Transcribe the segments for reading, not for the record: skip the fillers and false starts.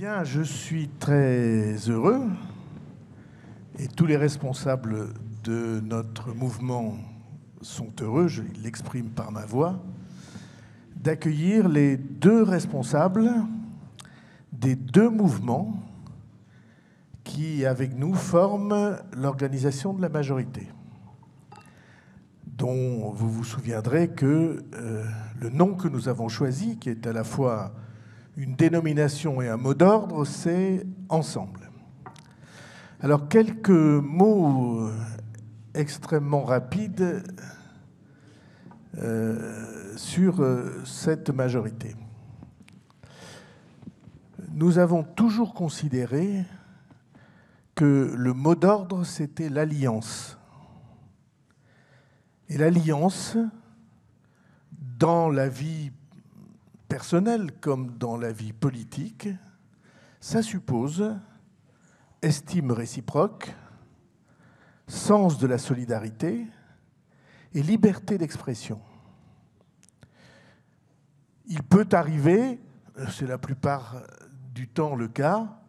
Bien, je suis très heureux, et tous les responsables de notre mouvement sont heureux, je l'exprime par ma voix, d'accueillir les deux responsables des deux mouvements qui, avec nous, forment l'organisation de la majorité, dont vous vous souviendrez que le nom que nous avons choisi, qui est à la fois une dénomination et un mot d'ordre, c'est « Ensemble ». Alors, quelques mots extrêmement rapides sur cette majorité. Nous avons toujours considéré que le mot d'ordre, c'était l'alliance. Et l'alliance, dans la vie personnelle comme dans la vie politique, ça suppose estime réciproque, sens de la solidarité et liberté d'expression. Il peut arriver, c'est la plupart du temps le cas,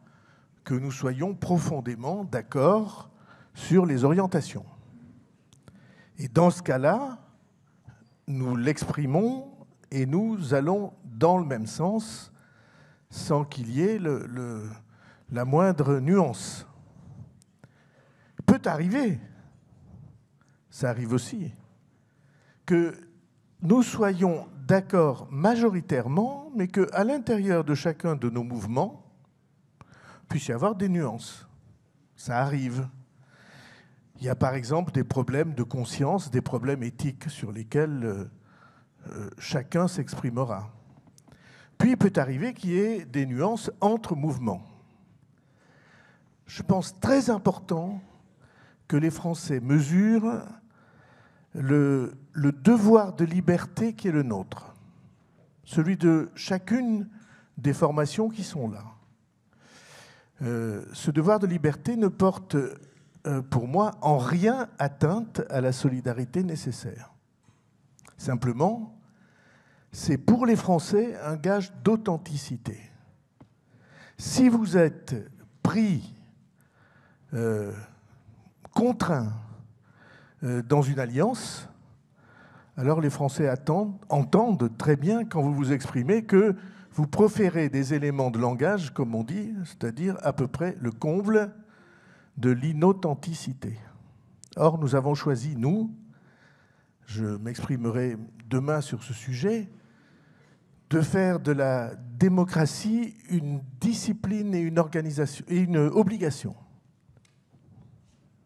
que nous soyons profondément d'accord sur les orientations. Et dans ce cas-là, nous l'exprimons et nous allons dans le même sens sans qu'il y ait la moindre nuance. Peut arriver, ça arrive aussi, que nous soyons d'accord majoritairement, mais qu'à l'intérieur de chacun de nos mouvements, puisse y avoir des nuances. Ça arrive. Il y a par exemple des problèmes de conscience, des problèmes éthiques sur lesquels chacun s'exprimera. Puis il peut arriver qu'il y ait des nuances entre mouvements. Je pense très important que les Français mesurent le devoir de liberté qui est le nôtre, celui de chacune des formations qui sont là. Ce devoir de liberté ne porte, pour moi, en rien atteinte à la solidarité nécessaire. Simplement, c'est pour les Français un gage d'authenticité. Si vous êtes pris, contraint dans une alliance, alors les Français entendent très bien quand vous vous exprimez que vous proférez des éléments de langage, comme on dit, c'est-à-dire à peu près le comble de l'inauthenticité. Or, nous avons choisi, nous, je m'exprimerai demain sur ce sujet, de faire de la démocratie une discipline et une organisation et une obligation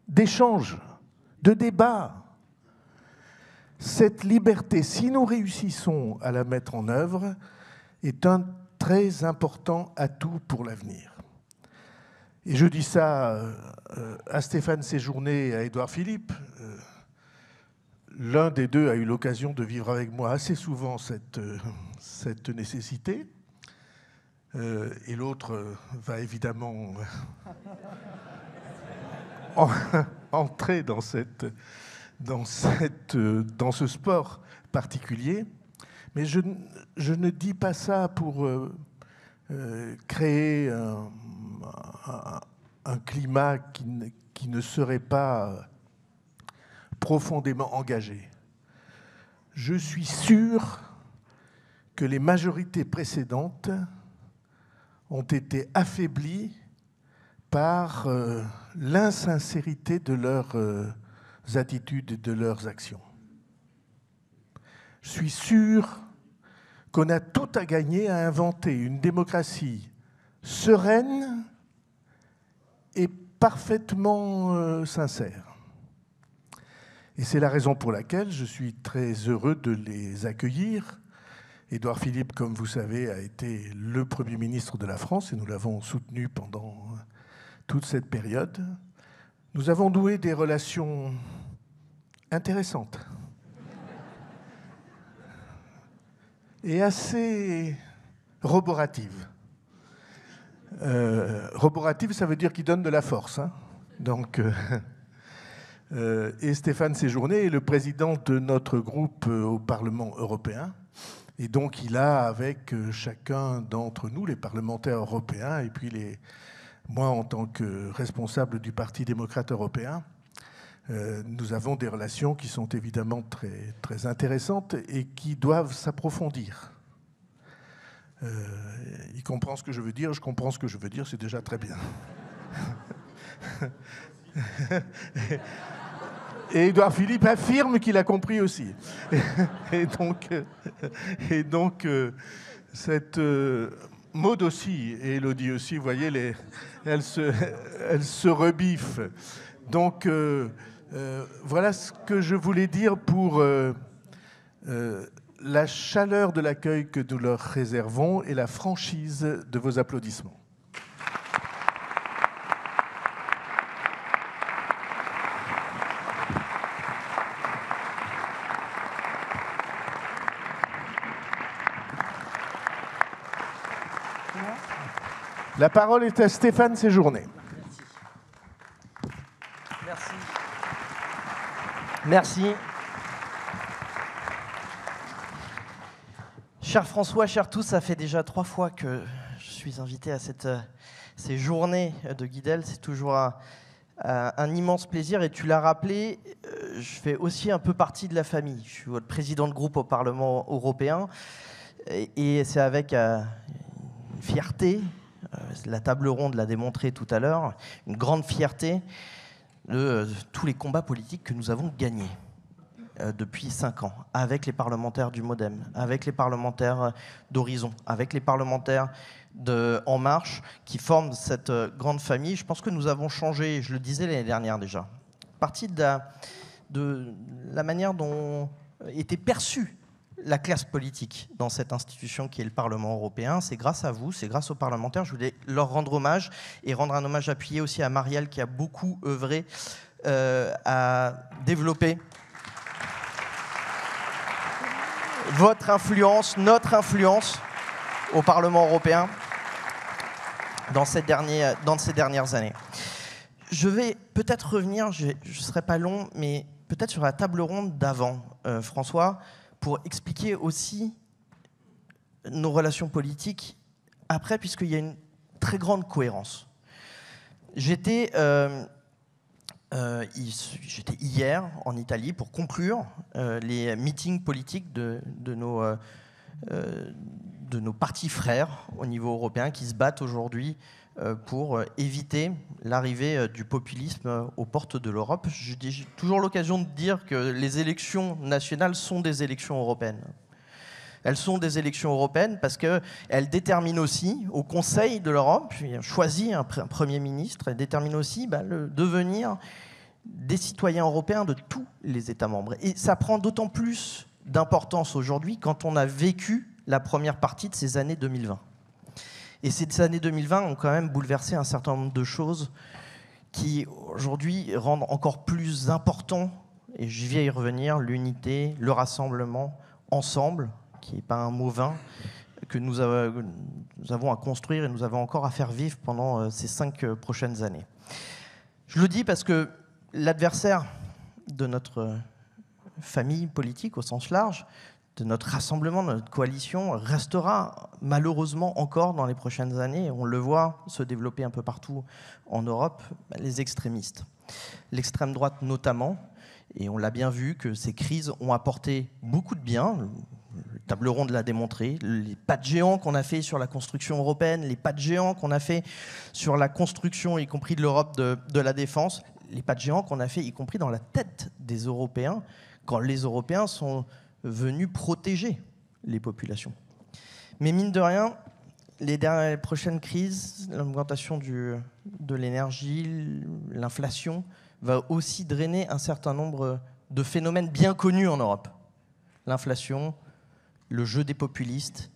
d'échange, de débat. Cette liberté, si nous réussissons à la mettre en œuvre, est un très important atout pour l'avenir. Et je dis ça à Stéphane Séjourné et à Édouard Philippe. L'un des deux a eu l'occasion de vivre avec moi assez souvent cette nécessité. Et l'autre va évidemment entrer dans ce sport particulier. Mais je ne dis pas ça pour créer un climat qui ne serait pas profondément engagé. Je suis sûr que les majorités précédentes ont été affaiblies par l'insincérité de leurs attitudes et de leurs actions. Je suis sûr qu'on a tout à gagner à inventer une démocratie sereine et parfaitement sincère. Et c'est la raison pour laquelle je suis très heureux de les accueillir. Édouard Philippe, comme vous savez, a été le Premier ministre de la France et nous l'avons soutenu pendant toute cette période. Nous avons noué des relations intéressantes et assez roboratives. Roborative, ça veut dire qu'il donne de la force. Hein. Donc, et Stéphane Séjourné est le président de notre groupe au Parlement européen. Et donc il a, avec chacun d'entre nous, les parlementaires européens, et puis moi en tant que responsable du Parti démocrate européen, nous avons des relations qui sont évidemment très, très intéressantes et qui doivent s'approfondir. Il comprend ce que je veux dire, je comprends ce que je veux dire, c'est déjà très bien. Et Édouard Philippe affirme qu'il a compris aussi. Et donc cette Maud aussi, et Élodie aussi, vous voyez, elles se rebiffent. Donc voilà ce que je voulais dire pour la chaleur de l'accueil que nous leur réservons et la franchise de vos applaudissements. La parole est à Stéphane Séjourné. Merci. Merci. Cher François, chers tous, ça fait déjà 3 fois que je suis invité à ces journées de Guidel. C'est toujours un immense plaisir. Et tu l'as rappelé, je fais aussi un peu partie de la famille. Je suis votre président de groupe au Parlement européen. Et c'est avec une fierté, la table ronde l'a démontré tout à l'heure, une grande fierté de tous les combats politiques que nous avons gagnés depuis 5 ans, avec les parlementaires du MoDem, avec les parlementaires d'Horizon, avec les parlementaires de En Marche, qui forment cette grande famille. Je pense que nous avons changé, je le disais l'année dernière déjà, partie de la manière dont était perçue la classe politique dans cette institution qui est le Parlement européen. C'est grâce à vous, c'est grâce aux parlementaires. Je voulais leur rendre hommage et rendre un hommage appuyé aussi à Marielle qui a beaucoup œuvré à développer votre influence, notre influence au Parlement européen dans ces dernières années. Je vais peut-être revenir, je ne serai pas long, mais peut-être sur la table ronde d'avant, François, pour expliquer aussi nos relations politiques après, puisqu'il y a une très grande cohérence. J'étais hier en Italie pour conclure les meetings politiques de nos partis frères au niveau européen qui se battent aujourd'hui pour éviter l'arrivée du populisme aux portes de l'Europe. J'ai toujours l'occasion de dire que les élections nationales sont des élections européennes. Elles sont des élections européennes parce qu'elles déterminent aussi, au Conseil de l'Europe, puis choisit un Premier ministre, elles déterminent aussi le devenir des citoyens européens de tous les États membres. Et ça prend d'autant plus d'importance aujourd'hui quand on a vécu la première partie de ces années 2020. Et ces années 2020 ont quand même bouleversé un certain nombre de choses qui, aujourd'hui, rendent encore plus important, et je vais y revenir, l'unité, le rassemblement, ensemble, qui n'est pas un mot vain, que nous avons à construire et nous avons encore à faire vivre pendant ces 5 prochaines années. Je le dis parce que l'adversaire de notre famille politique au sens large, de notre rassemblement, de notre coalition, restera malheureusement encore dans les prochaines années. On le voit se développer un peu partout en Europe, les extrémistes. L'extrême droite notamment, et on l'a bien vu que ces crises ont apporté beaucoup de bien. Le table ronde l'a démontré, les pas de géants qu'on a fait sur la construction européenne, les pas de géants qu'on a fait sur la construction, y compris de l'Europe de la défense, les pas de géants qu'on a fait, y compris dans la tête des Européens, quand les Européens sont venus protéger les populations. Mais mine de rien, les prochaines crises, l'augmentation de l'énergie, l'inflation, va aussi drainer un certain nombre de phénomènes bien connus en Europe. L'inflation, le jeu des populistes,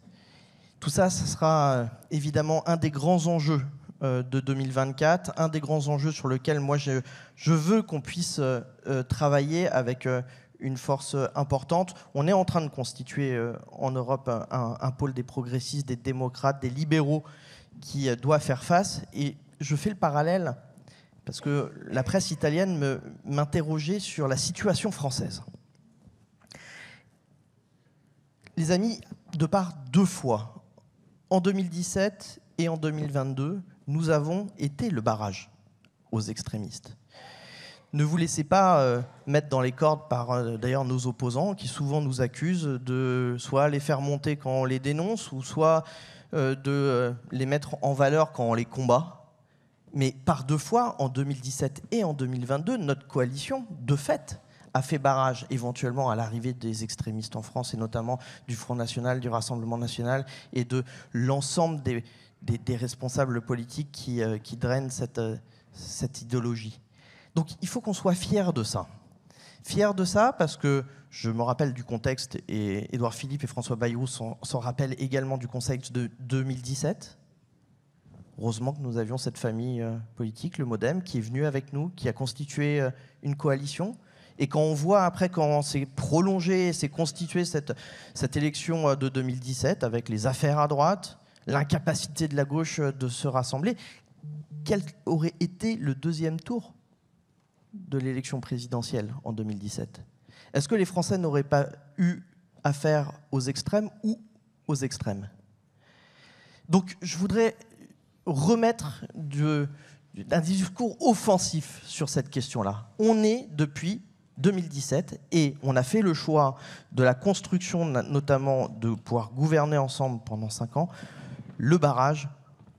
tout ça, ça sera évidemment un des grands enjeux de 2024, un des grands enjeux sur lequel moi je veux qu'on puisse travailler avec une force importante. On est en train de constituer en Europe un pôle des progressistes, des démocrates, des libéraux qui doit faire face. Et je fais le parallèle parce que la presse italienne m'interrogeait sur la situation française. Les amis, de par deux fois. En 2017 et en 2022, nous avons été le barrage aux extrémistes. Ne vous laissez pas mettre dans les cordes par d'ailleurs nos opposants qui souvent nous accusent de soit les faire monter quand on les dénonce ou soit de les mettre en valeur quand on les combat. Mais par deux fois, en 2017 et en 2022, notre coalition, de fait, a fait barrage éventuellement à l'arrivée des extrémistes en France et notamment du Front National, du Rassemblement National et de l'ensemble des responsables politiques qui drainent cette idéologie. Donc il faut qu'on soit fiers de ça. Fiers de ça parce que je me rappelle du contexte, et Édouard Philippe et François Bayrou s'en rappellent également du contexte de 2017. Heureusement que nous avions cette famille politique, le MoDem, qui est venue avec nous, qui a constitué une coalition. Et quand on voit après, quand s'est prolongé, s'est constituée cette élection de 2017, avec les affaires à droite, l'incapacité de la gauche de se rassembler, quel aurait été le deuxième tour de l'élection présidentielle en 2017? Est-ce que les Français n'auraient pas eu affaire aux extrêmes ou aux extrêmes? Donc je voudrais remettre un discours offensif sur cette question-là. On est depuis 2017 et on a fait le choix de la construction, notamment de pouvoir gouverner ensemble pendant 5 ans, le barrage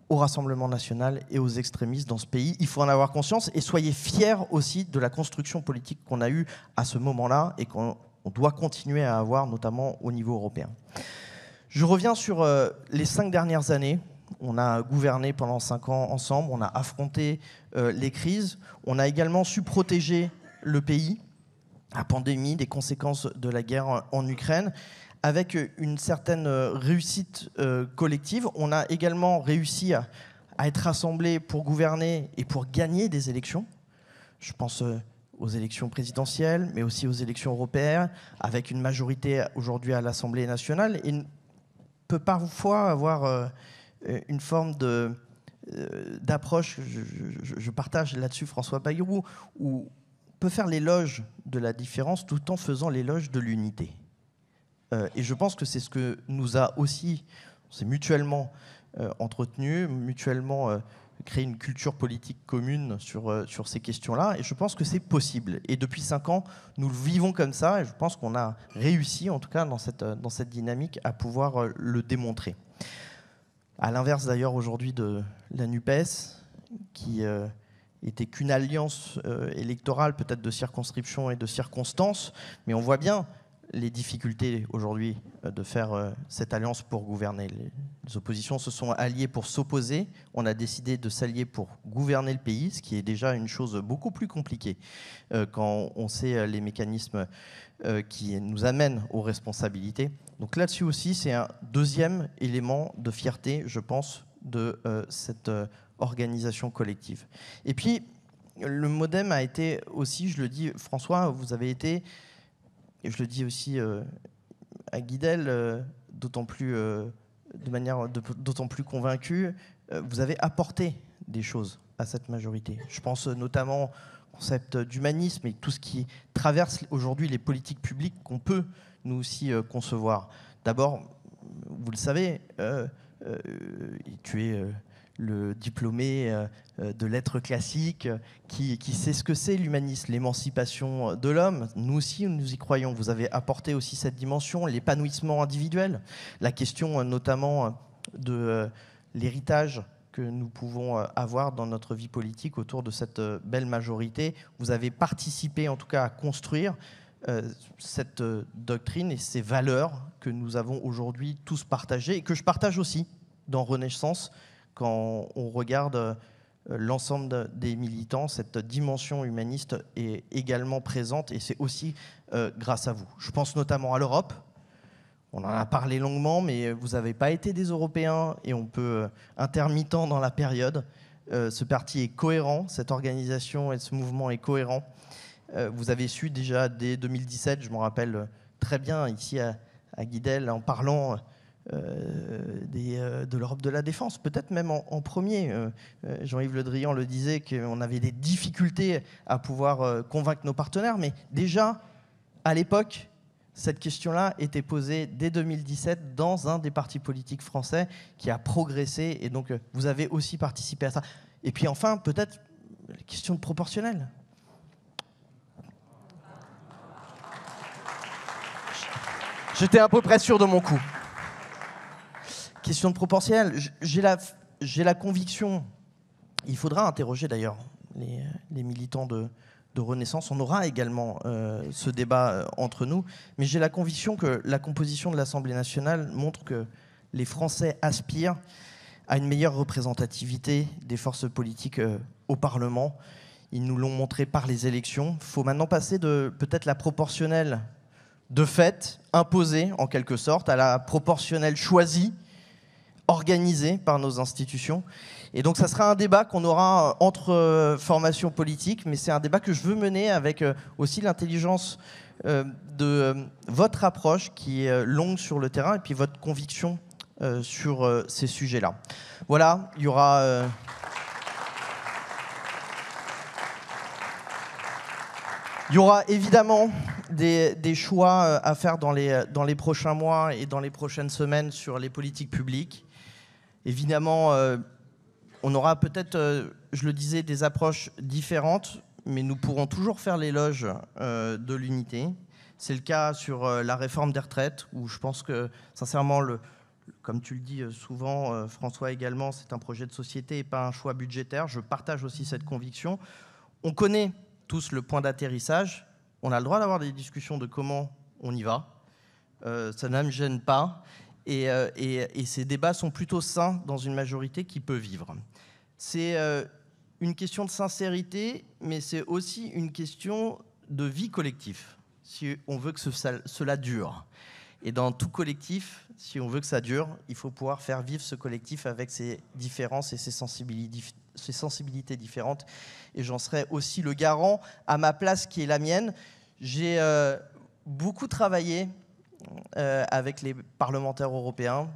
au Rassemblement national et aux extrémistes dans ce pays. Il faut en avoir conscience et soyez fiers aussi de la construction politique qu'on a eue à ce moment-là et qu'on doit continuer à avoir, notamment au niveau européen. Je reviens sur les 5 dernières années. On a gouverné pendant 5 ans ensemble, on a affronté les crises, on a également su protéger le pays, la pandémie, des conséquences de la guerre en Ukraine, avec une certaine réussite collective. On a également réussi à être rassemblés pour gouverner et pour gagner des élections. Je pense aux élections présidentielles, mais aussi aux élections européennes, avec une majorité aujourd'hui à l'Assemblée nationale. Et on peut parfois avoir une forme d'approche, je partage là-dessus François Bayrou, où on peut faire l'éloge de la différence tout en faisant l'éloge de l'unité. Et je pense que c'est ce que nous a aussi, c'est mutuellement entretenu, mutuellement créé une culture politique commune sur ces questions-là. Et je pense que c'est possible. Et depuis 5 ans, nous le vivons comme ça. Et je pense qu'on a réussi, en tout cas dans cette dynamique, à pouvoir le démontrer. À l'inverse d'ailleurs aujourd'hui de la NUPES, qui était qu'une alliance électorale, peut-être de circonscription et de circonstances, mais on voit bien les difficultés aujourd'hui de faire cette alliance pour gouverner. Les oppositions se sont alliées pour s'opposer. On a décidé de s'allier pour gouverner le pays, ce qui est déjà une chose beaucoup plus compliquée quand on sait les mécanismes qui nous amènent aux responsabilités. Donc là-dessus aussi, c'est un deuxième élément de fierté, je pense, de cette organisation collective. Et puis, le MoDem a été aussi, je le dis, François, vous avez été, et je le dis aussi à Guidel, d'autant plus, de manière d'autant plus convaincue, vous avez apporté des choses à cette majorité. Je pense notamment au concept d'humanisme et tout ce qui traverse aujourd'hui les politiques publiques qu'on peut nous aussi concevoir. D'abord, vous le savez, tu es le diplômé de lettres classiques qui sait ce que c'est l'humanisme, l'émancipation de l'homme. Nous aussi, nous y croyons. Vous avez apporté aussi cette dimension, l'épanouissement individuel, la question notamment de l'héritage que nous pouvons avoir dans notre vie politique autour de cette belle majorité. Vous avez participé en tout cas à construire cette doctrine et ces valeurs que nous avons aujourd'hui tous partagées et que je partage aussi dans Renaissance. Quand on regarde l'ensemble des militants, cette dimension humaniste est également présente et c'est aussi grâce à vous. Je pense notamment à l'Europe. On en a parlé longuement, mais vous n'avez pas été des Européens et on peut intermittent dans la période. Ce parti est cohérent, cette organisation et ce mouvement est cohérent. Vous avez su déjà dès 2017, je me rappelle très bien ici à Guidel, en parlant de l'Europe de la défense, peut-être même en premier. Jean-Yves Le Drian le disait qu'on avait des difficultés à pouvoir convaincre nos partenaires, mais déjà, à l'époque, cette question-là était posée dès 2017 dans un des partis politiques français qui a progressé, et donc vous avez aussi participé à ça. Et puis enfin, peut-être, la question de proportionnelle. J'étais à peu près sûr de mon coup. Question de proportionnelle. J'ai la conviction, il faudra interroger d'ailleurs les militants de Renaissance, on aura également ce débat entre nous, mais j'ai la conviction que la composition de l'Assemblée nationale montre que les Français aspirent à une meilleure représentativité des forces politiques au Parlement. Ils nous l'ont montré par les élections. Il faut maintenant passer de peut-être la proportionnelle de fait, imposée en quelque sorte, à la proportionnelle choisie, organisée par nos institutions. Et donc ça sera un débat qu'on aura entre formations politiques, mais c'est un débat que je veux mener avec aussi l'intelligence de votre approche qui est longue sur le terrain et puis votre conviction sur ces sujets-là. Voilà, il y aura... Il y aura évidemment des choix à faire dans les prochains mois et dans les prochaines semaines sur les politiques publiques. Évidemment, on aura peut-être, je le disais, des approches différentes, mais nous pourrons toujours faire l'éloge de l'unité. C'est le cas sur la réforme des retraites, où je pense que, sincèrement, comme tu le dis souvent, François également, c'est un projet de société et pas un choix budgétaire. Je partage aussi cette conviction. On connaît tous le point d'atterrissage. On a le droit d'avoir des discussions de comment on y va. Ça ne me gêne pas. Et ces débats sont plutôt sains dans une majorité qui peut vivre. C'est une question de sincérité, mais c'est aussi une question de vie collective, si on veut que cela dure. Et dans tout collectif, si on veut que ça dure, il faut pouvoir faire vivre ce collectif avec ses différences et ses sensibilités différentes. Et j'en serai aussi le garant à ma place qui est la mienne. J'ai beaucoup travaillé avec les parlementaires européens.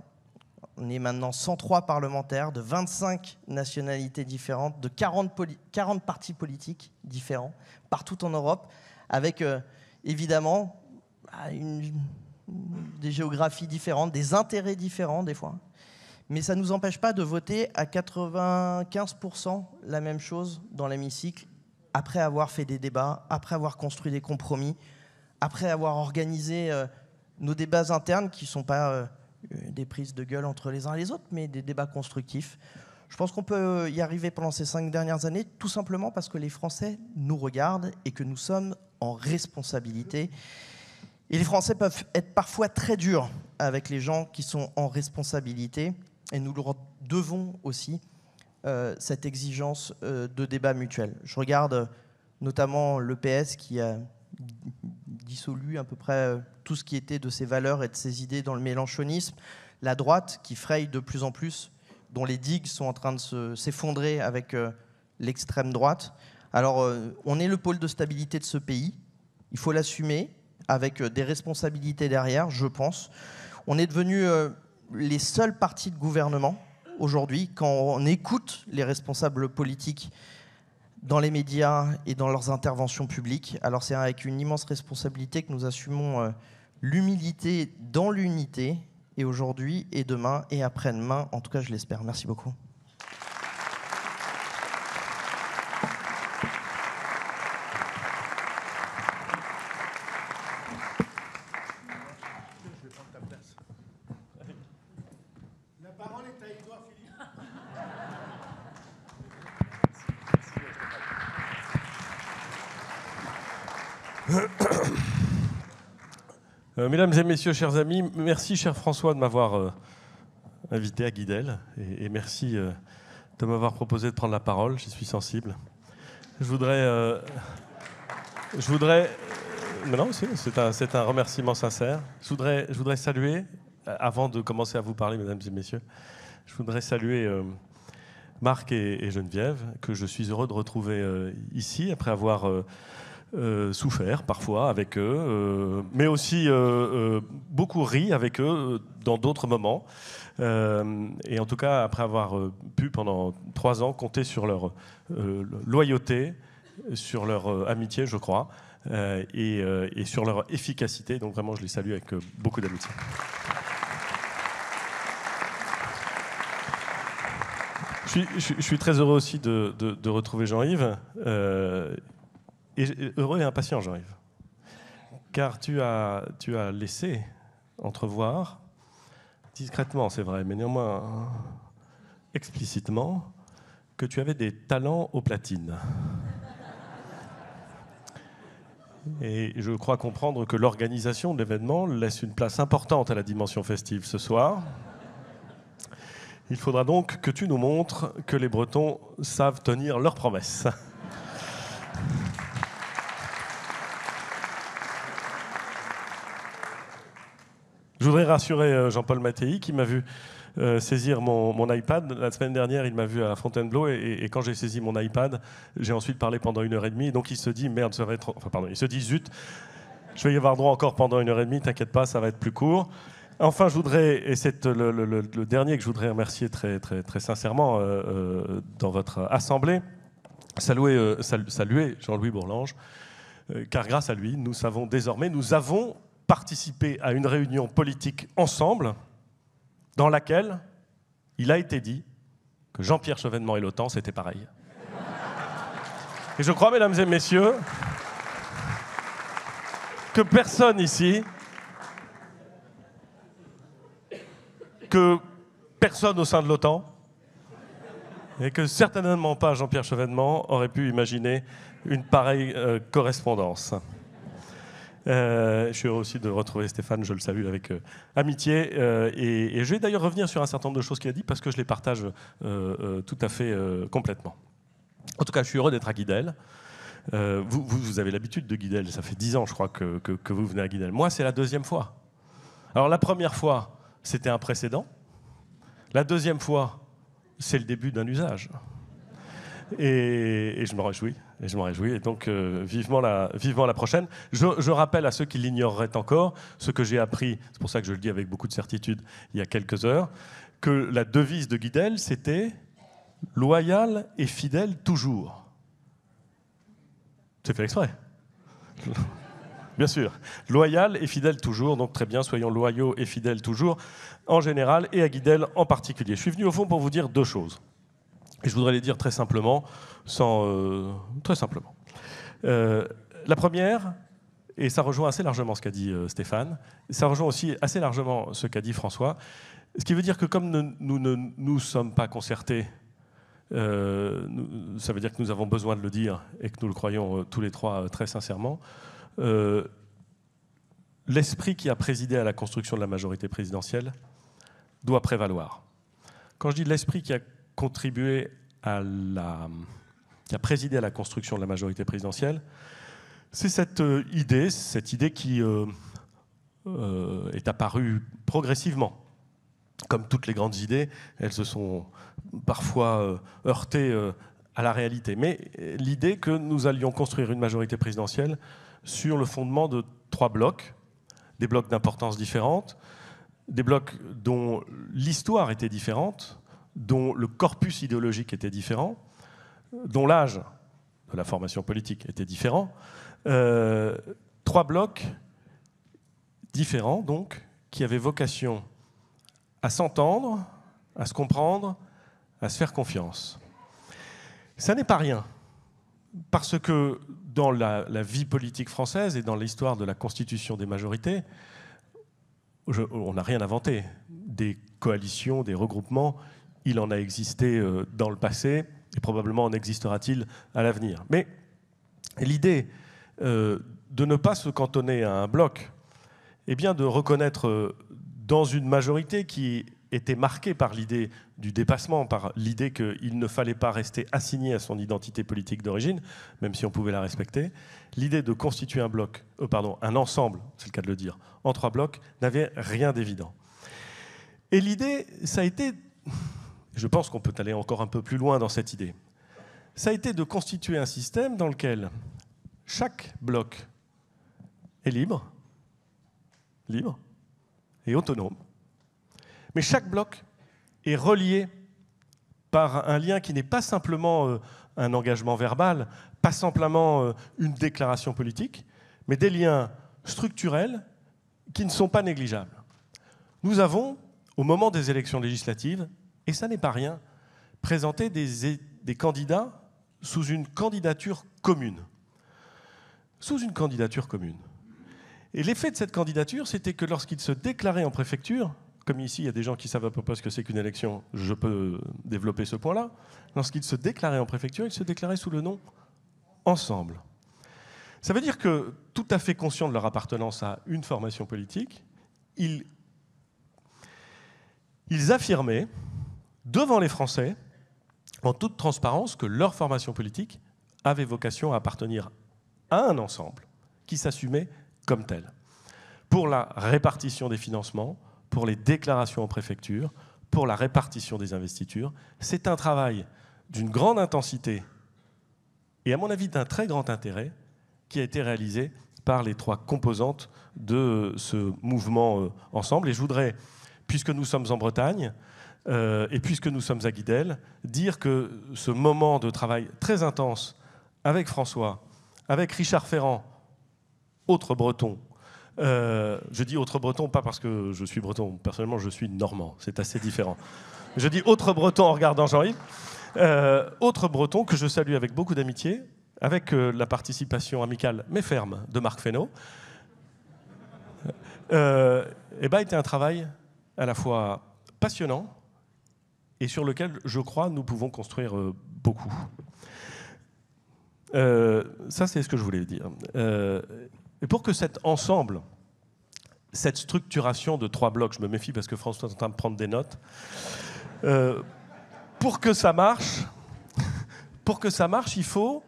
On est maintenant 103 parlementaires de 25 nationalités différentes, de 40 partis politiques différents, partout en Europe, avec évidemment des géographies différentes, des intérêts différents des fois. Mais ça ne nous empêche pas de voter à 95% la même chose dans l'hémicycle, après avoir fait des débats, après avoir construit des compromis, après avoir organisé nos débats internes qui ne sont pas des prises de gueule entre les uns et les autres, mais des débats constructifs. Je pense qu'on peut y arriver pendant ces 5 dernières années, tout simplement parce que les Français nous regardent et que nous sommes en responsabilité. Et les Français peuvent être parfois très durs avec les gens qui sont en responsabilité, et nous leur devons aussi cette exigence de débat mutuel. Je regarde notamment le PS qui a dissolu à peu près tout ce qui était de ses valeurs et de ses idées dans le mélenchonisme, la droite qui fraye de plus en plus, dont les digues sont en train de s'effondrer avec l'extrême droite. Alors, on est le pôle de stabilité de ce pays, il faut l'assumer, avec des responsabilités derrière, je pense. On est devenus les seuls partis de gouvernement aujourd'hui, quand on écoute les responsables politiques dans les médias et dans leurs interventions publiques. Alors c'est avec une immense responsabilité que nous assumons l'humilité dans l'unité, et aujourd'hui, et demain, et après-demain, en tout cas je l'espère. Merci beaucoup. Mesdames et messieurs, chers amis, merci, cher François, de m'avoir invité à Guidel, et merci de m'avoir proposé de prendre la parole. J'y suis sensible. Je voudrais mais non, c'est un remerciement sincère. Je voudrais saluer, avant de commencer à vous parler, mesdames et messieurs, je voudrais saluer Marc et Geneviève, que je suis heureux de retrouver ici, après avoir souffert parfois avec eux, mais aussi beaucoup ri avec eux dans d'autres moments. Et en tout cas, après avoir pu pendant 3 ans compter sur leur loyauté sur leur amitié, je crois, et sur leur efficacité. Donc vraiment, je les salue avec beaucoup d'amitié. Je suis très heureux aussi de retrouver Jean-Yves, et heureux et impatient, Jean-Yves, car tu as laissé entrevoir, discrètement c'est vrai, mais néanmoins explicitement, que tu avais des talents aux platines. Et je crois comprendre que l'organisation de l'événement laisse une place importante à la dimension festive ce soir. Il faudra donc que tu nous montres que les Bretons savent tenir leurs promesses. Je voudrais rassurer Jean-Paul Mattei qui m'a vu saisir mon iPad. La semaine dernière, il m'a vu à Fontainebleau et quand j'ai saisi mon iPad, j'ai ensuite parlé pendant 1h30. Donc il se dit, merde, ça va être... Enfin, pardon, il se dit, zut, je vais y avoir droit encore pendant 1h30, t'inquiète pas, ça va être plus court. Enfin, je voudrais, et c'est le dernier que je voudrais remercier très, très, très sincèrement dans votre assemblée, saluer Jean-Louis Bourlange, car grâce à lui, nous savons désormais, nous avons participé à une réunion politique ensemble dans laquelle il a été dit que Jean-Pierre Chevènement et l'OTAN, c'était pareil. Et je crois, mesdames et messieurs, que personne ici, que personne au sein de l'OTAN, et que certainement pas Jean-Pierre Chevènement aurait pu imaginer une pareille correspondance. Je suis heureux aussi de retrouver Stéphane, je le salue avec amitié. Et je vais d'ailleurs revenir sur un certain nombre de choses qu'il a dit parce que je les partage tout à fait complètement. En tout cas, je suis heureux d'être à Guidel. Vous avez l'habitude de Guidel, ça fait 10 ans, je crois, que vous venez à Guidel. Moi, c'est la deuxième fois. Alors, la première fois, c'était un précédent. La deuxième fois, c'est le début d'un usage. Et je m'en réjouis. Et donc, vivement la prochaine. Je rappelle à ceux qui l'ignoreraient encore, ce que j'ai appris, c'est pour ça que je le dis avec beaucoup de certitude, il y a quelques heures, que la devise de Guidel, c'était « loyal et fidèle toujours ». C'est fait exprès. Bien sûr. Loyal et fidèle toujours, donc très bien, soyons loyaux et fidèles toujours, en général, et à Guidel en particulier. Je suis venu au fond pour vous dire deux choses. Et je voudrais les dire très simplement, très simplement. La première, et ça rejoint assez largement ce qu'a dit Stéphane, ça rejoint aussi assez largement ce qu'a dit François, ce qui veut dire que comme nous ne nous sommes pas concertés, ça veut dire que nous avons besoin de le dire et que nous le croyons tous les trois très sincèrement. L'esprit qui a présidé à la construction de la majorité présidentielle doit prévaloir. Quand je dis l'esprit qui a contribué qui a présidé à la construction de la majorité présidentielle, c'est cette idée qui est apparue progressivement. Comme toutes les grandes idées, elles se sont parfois heurtées à la réalité. Mais l'idée que nous allions construire une majorité présidentielle sur le fondement de 3 blocs, des blocs d'importance différentes, des blocs dont l'histoire était différente, dont le corpus idéologique était différent, dont l'âge de la formation politique était différent. 3 blocs différents, donc, qui avaient vocation à s'entendre, à se comprendre, à se faire confiance. Ça n'est pas rien, parce que dans la vie politique française et dans l'histoire de la constitution des majorités, on n'a rien inventé. Des coalitions, des regroupements, il en a existé dans le passé, et probablement en existera-t-il à l'avenir. Mais l'idée de ne pas se cantonner à un bloc, est bien de reconnaître dans une majorité qui était marquée par l'idée du dépassement, par l'idée qu'il ne fallait pas rester assigné à son identité politique d'origine, même si on pouvait la respecter, l'idée de constituer un ensemble, c'est le cas de le dire, en 3 blocs, n'avait rien d'évident. Et l'idée, ça a été, je pense qu'on peut aller encore un peu plus loin dans cette idée, ça a été de constituer un système dans lequel chaque bloc est libre et autonome, mais chaque bloc est relié par un lien qui n'est pas simplement un engagement verbal, pas simplement une déclaration politique, mais des liens structurels qui ne sont pas négligeables. Nous avons, au moment des élections législatives, et ça n'est pas rien, présenté des candidats sous une candidature commune. Sous une candidature commune. Et l'effet de cette candidature, c'était que lorsqu'ils se déclaraient en préfecture, comme ici, il y a des gens qui savent à peu près ce que c'est qu'une élection, je peux développer ce point-là, lorsqu'ils se déclaraient en préfecture, ils se déclaraient sous le nom Ensemble. Ça veut dire que, tout à fait conscients de leur appartenance à une formation politique, ils affirmaient devant les Français, en toute transparence, que leur formation politique avait vocation à appartenir à un ensemble qui s'assumait comme tel. Pour la répartition des financements, pour les déclarations en préfecture, pour la répartition des investitures, c'est un travail d'une grande intensité et, à mon avis, d'un très grand intérêt qui a été réalisé par les trois composantes de ce mouvement Ensemble. Et je voudrais, puisque nous sommes en Bretagne, et puisque nous sommes à Guidel, dire que ce moment de travail très intense avec François, avec Richard Ferrand, autre breton, je dis autre breton, pas parce que je suis breton, personnellement je suis normand, c'est assez différent. Je dis autre breton en regardant Jean-Yves, autre breton que je salue avec beaucoup d'amitié, avec la participation amicale mais ferme de Marc Fesneau, était un travail à la fois passionnant et sur lequel, je crois, nous pouvons construire beaucoup. Ça, c'est ce que je voulais dire. Et pour que cet ensemble, cette structuration de 3 blocs, je me méfie parce que François est en train de prendre des notes, pour que ça marche, il faut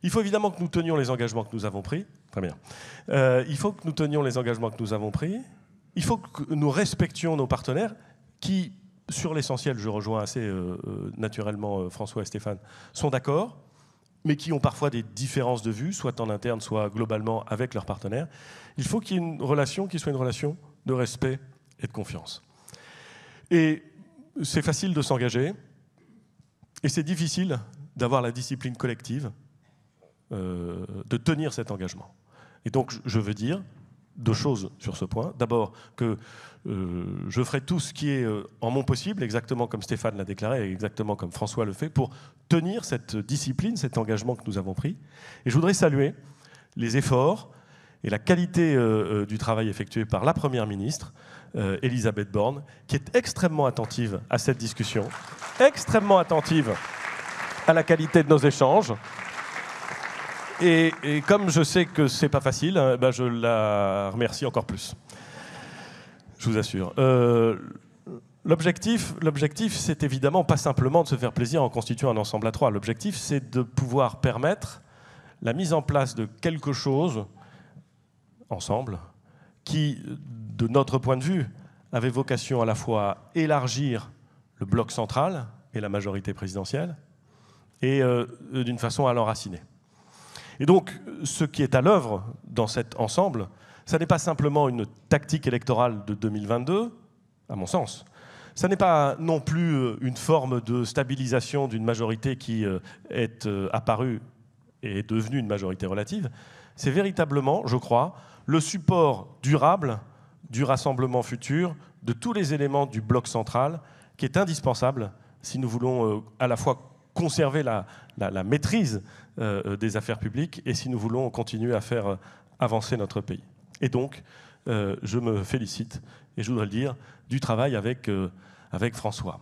évidemment que nous tenions les engagements que nous avons pris. Très bien. Il faut que nous tenions les engagements que nous avons pris. Il faut que nous respections nos partenaires qui, sur l'essentiel, je rejoins assez naturellement François et Stéphane, sont d'accord, mais qui ont parfois des différences de vue, soit en interne, soit globalement avec leurs partenaires. Il faut qu'il y ait une relation qui soit une relation de respect et de confiance. Et c'est facile de s'engager, et c'est difficile d'avoir la discipline collective, de tenir cet engagement. Et donc, je veux dire 2 choses sur ce point. D'abord, que je ferai tout ce qui est en mon possible, exactement comme Stéphane l'a déclaré, et exactement comme François le fait, pour tenir cette discipline, cet engagement que nous avons pris. Et je voudrais saluer les efforts et la qualité du travail effectué par la Première ministre, Elisabeth Borne, qui est extrêmement attentive à cette discussion, extrêmement attentive à la qualité de nos échanges. Et comme je sais que c'est pas facile, je la remercie encore plus. Je vous assure. L'objectif, c'est évidemment pas simplement de se faire plaisir en constituant un ensemble à 3. L'objectif, c'est de pouvoir permettre la mise en place de quelque chose, ensemble, qui, de notre point de vue, avait vocation à la fois à élargir le bloc central et la majorité présidentielle, et d'une façon à l'enraciner. Et donc, ce qui est à l'œuvre dans cet ensemble, ça n'est pas simplement une tactique électorale de 2022, à mon sens. Ça n'est pas non plus une forme de stabilisation d'une majorité qui est apparue et est devenue une majorité relative. C'est véritablement, je crois, le support durable du rassemblement futur, de tous les éléments du bloc central, qui est indispensable si nous voulons à la fois conserver la maîtrise des affaires publiques et si nous voulons continuer à faire avancer notre pays. Et donc, je me félicite, et je voudrais le dire, du travail avec François.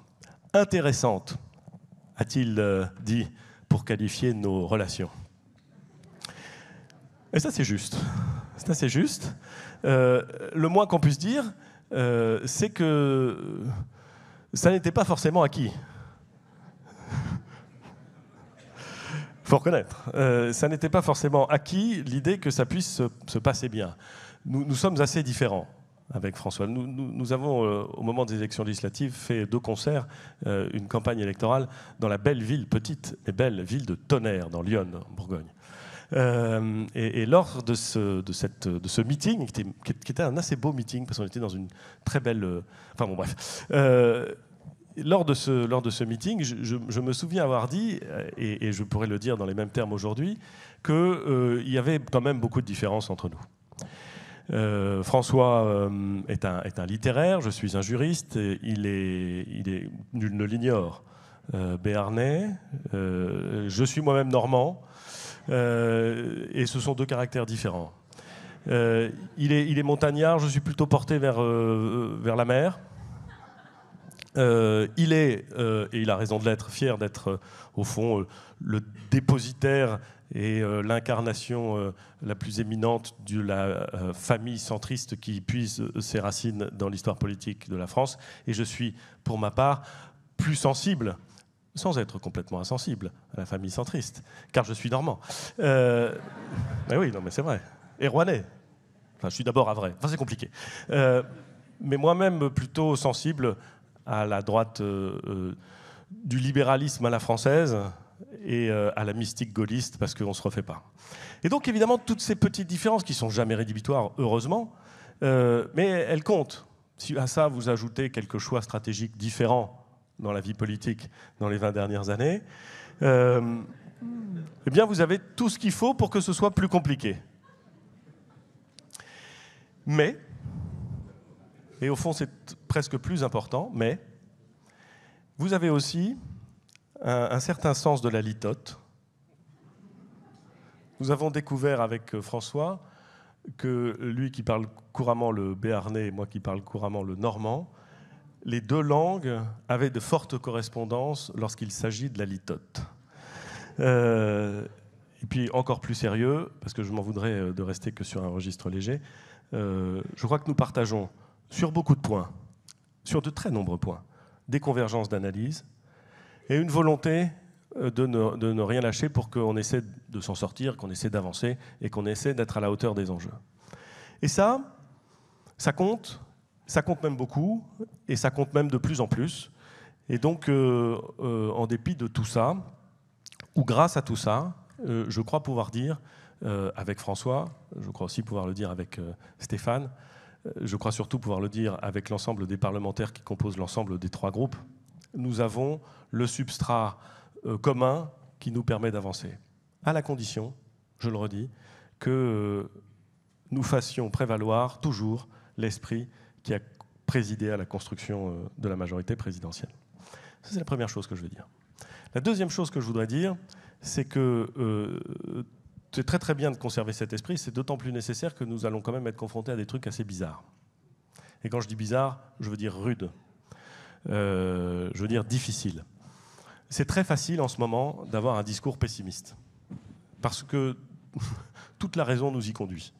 Intéressante, a-t-il dit, pour qualifier nos relations. Et ça, c'est juste. Ça, c'est juste. Le moins qu'on puisse dire, c'est que ça n'était pas forcément acquis. Il faut reconnaître. Ça n'était pas forcément acquis l'idée que ça puisse se passer bien. Nous sommes assez différents avec François. Nous avons, au moment des élections législatives, fait 2 concerts, une campagne électorale dans la belle ville, petite et belle ville de Tonnerre, dans l'Yonne, en Bourgogne. Et lors de ce meeting, qui était un assez beau meeting, parce qu'on était dans une très belle... enfin bon, bref. lors de ce meeting, je me souviens avoir dit, et je pourrais le dire dans les mêmes termes aujourd'hui, qu'il y avait quand même beaucoup de différences entre nous. François est un littéraire, je suis un juriste, il est nul ne l'ignore, béarnais, je suis moi-même normand, et ce sont deux caractères différents. Il est montagnard, je suis plutôt porté vers la mer. Il est, et il a raison de l'être, fier d'être au fond le dépositaire et l'incarnation la plus éminente de la famille centriste qui puise ses racines dans l'histoire politique de la France. Et je suis, pour ma part, plus sensible, sans être complètement insensible, à la famille centriste, car je suis normand. Mais oui, non, mais c'est vrai. Et rouennais. Enfin, je suis d'abord havrais. Enfin, c'est compliqué. Mais moi-même, plutôt sensible à la droite du libéralisme à la française et à la mystique gaulliste, parce qu'on ne se refait pas. Et donc, évidemment, toutes ces petites différences qui ne sont jamais rédhibitoires, heureusement, mais elles comptent. Si à ça, vous ajoutez quelques choix stratégiques différents dans la vie politique dans les 20 dernières années, eh bien, vous avez tout ce qu'il faut pour que ce soit plus compliqué. Mais, et au fond c'est presque plus important, mais vous avez aussi un certain sens de la litote. Nous avons découvert avec François que lui qui parle couramment le béarnais et moi qui parle couramment le normand, les deux langues avaient de fortes correspondances lorsqu'il s'agit de la litote. Et puis encore plus sérieux, parce que je m'en voudrais de rester que sur un registre léger, je crois que nous partageons sur beaucoup de points, sur de très nombreux points, des convergences d'analyse et une volonté de ne rien lâcher pour qu'on essaie de s'en sortir, qu'on essaie d'avancer et qu'on essaie d'être à la hauteur des enjeux. Et ça compte même beaucoup et ça compte même de plus en plus. Et donc, en dépit de tout ça, ou grâce à tout ça, je crois pouvoir dire avec François, je crois aussi pouvoir le dire avec Stéphane, je crois surtout pouvoir le dire avec l'ensemble des parlementaires qui composent l'ensemble des trois groupes, nous avons le substrat commun qui nous permet d'avancer, à la condition, je le redis, que nous fassions prévaloir toujours l'esprit qui a présidé à la construction de la majorité présidentielle. Ça, c'est la première chose que je veux dire. La deuxième chose que je voudrais dire, c'est que c'est très très bien de conserver cet esprit, c'est d'autant plus nécessaire que nous allons quand même être confrontés à des trucs assez bizarres. Et quand je dis bizarre, je veux dire rude, je veux dire difficile. C'est très facile en ce moment d'avoir un discours pessimiste, parce que toute la raison nous y conduit.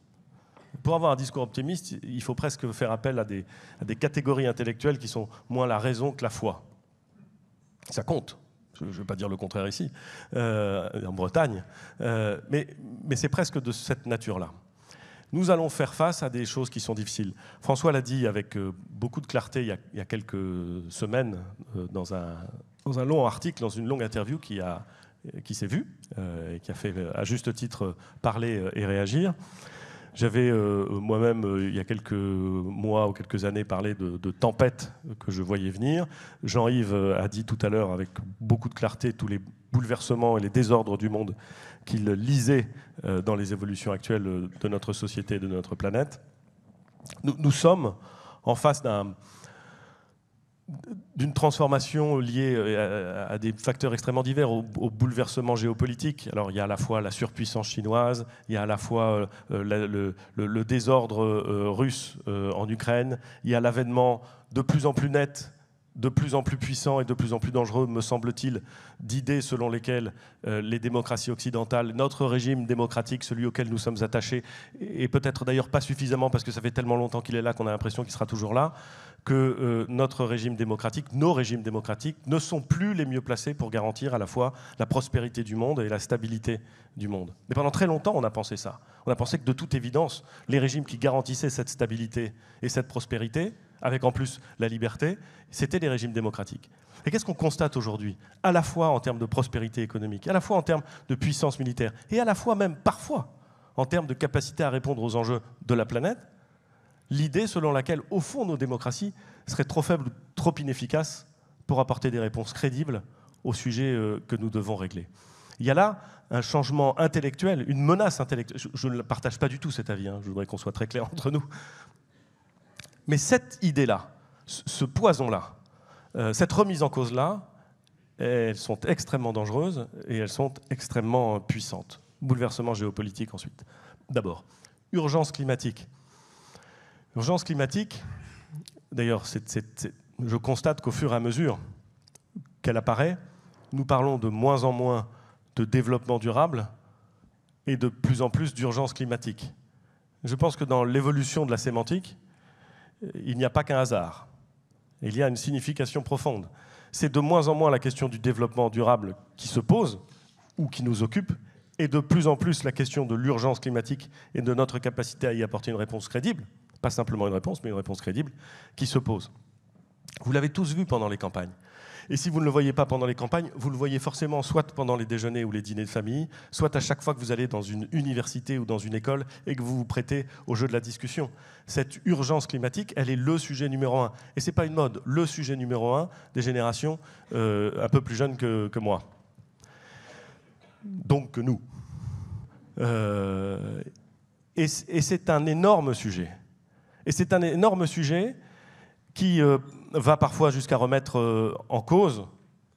Pour avoir un discours optimiste, il faut presque faire appel à des catégories intellectuelles qui sont moins la raison que la foi. Ça compte. Je ne vais pas dire le contraire ici, en Bretagne, mais c'est presque de cette nature-là. Nous allons faire face à des choses qui sont difficiles. François l'a dit avec beaucoup de clarté il y a quelques semaines dans un long article, dans une longue interview qui s'est vue et qui a fait à juste titre parler et réagir. J'avais moi-même, il y a quelques mois ou quelques années, parlé de tempêtes que je voyais venir. Jean-Yves a dit tout à l'heure, avec beaucoup de clarté, tous les bouleversements et les désordres du monde qu'il lisait dans les évolutions actuelles de notre société et de notre planète. Nous sommes en face d'une transformation liée à des facteurs extrêmement divers, au bouleversement géopolitique. Alors il y a à la fois la surpuissance chinoise, il y a à la fois le désordre russe en Ukraine, il y a l'avènement de plus en plus net, de plus en plus puissant et de plus en plus dangereux, me semble-t-il, d'idées selon lesquelles les démocraties occidentales, notre régime démocratique, celui auquel nous sommes attachés, et peut-être d'ailleurs pas suffisamment parce que ça fait tellement longtemps qu'il est là qu'on a l'impression qu'il sera toujours là, que notre régime démocratique, nos régimes démocratiques ne sont plus les mieux placés pour garantir à la fois la prospérité du monde et la stabilité du monde. Mais pendant très longtemps, on a pensé ça. On a pensé que de toute évidence, les régimes qui garantissaient cette stabilité et cette prospérité, avec en plus la liberté, c'était les régimes démocratiques. Et qu'est-ce qu'on constate aujourd'hui? À la fois en termes de prospérité économique, à la fois en termes de puissance militaire, et à la fois même parfois en termes de capacité à répondre aux enjeux de la planète, l'idée selon laquelle, au fond, nos démocraties seraient trop faibles, trop inefficaces pour apporter des réponses crédibles aux sujets que nous devons régler. Il y a là un changement intellectuel, une menace intellectuelle. Je ne partage pas du tout cet avis, hein, je voudrais qu'on soit très clair entre nous. Mais cette idée-là, ce poison-là, cette remise en cause-là, elles sont extrêmement dangereuses et elles sont extrêmement puissantes. Bouleversement géopolitique ensuite. D'abord, urgence climatique. Urgence climatique, d'ailleurs, je constate qu'au fur et à mesure qu'elle apparaît, nous parlons de moins en moins de développement durable et de plus en plus d'urgence climatique. Je pense que dans l'évolution de la sémantique, il n'y a pas qu'un hasard. Il y a une signification profonde. C'est de moins en moins la question du développement durable qui se pose ou qui nous occupe, et de plus en plus la question de l'urgence climatique et de notre capacité à y apporter une réponse crédible, pas simplement une réponse, mais une réponse crédible, qui se pose. Vous l'avez tous vu pendant les campagnes. Et si vous ne le voyez pas pendant les campagnes, vous le voyez forcément soit pendant les déjeuners ou les dîners de famille, soit à chaque fois que vous allez dans une université ou dans une école et que vous vous prêtez au jeu de la discussion. Cette urgence climatique, elle est le sujet numéro 1. Et ce n'est pas une mode, le sujet numéro 1 des générations un peu plus jeunes que moi. Donc que nous. Et c'est un énorme sujet. Et c'est un énorme sujet qui va parfois jusqu'à remettre en cause